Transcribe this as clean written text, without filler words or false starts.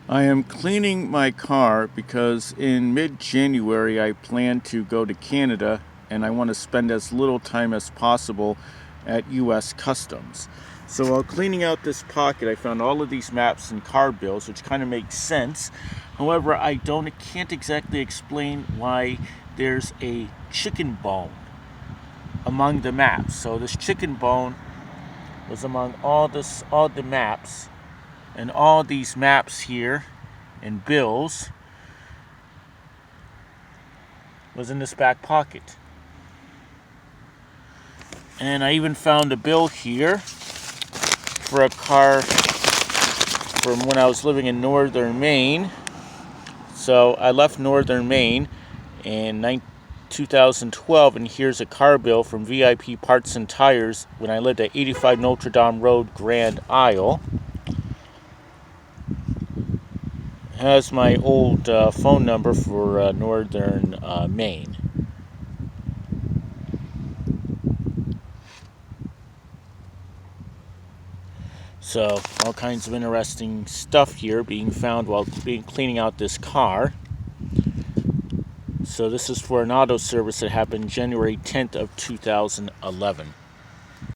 I am cleaning my car because in mid-January I plan to go to Canada and I want to spend as little time as possible at US Customs. So while cleaning out this pocket, I found all of these maps and car bills, which kind of makes sense. However, I can't exactly explain why there's a chicken bone among the maps. So this chicken bone was among all the maps, and all these maps here and bills was in this back pocket. And I even found a bill here for a car from when I was living in northern Maine. So I left northern Maine in 2012, and here's a car bill from VIP Parts and Tires when I lived at 85 Notre Dame Road, Grand Isle. Has my old phone number for northern Maine. So all kinds of interesting stuff here being found while cleaning out this car. So this is for an auto service that happened January 10th of 2011.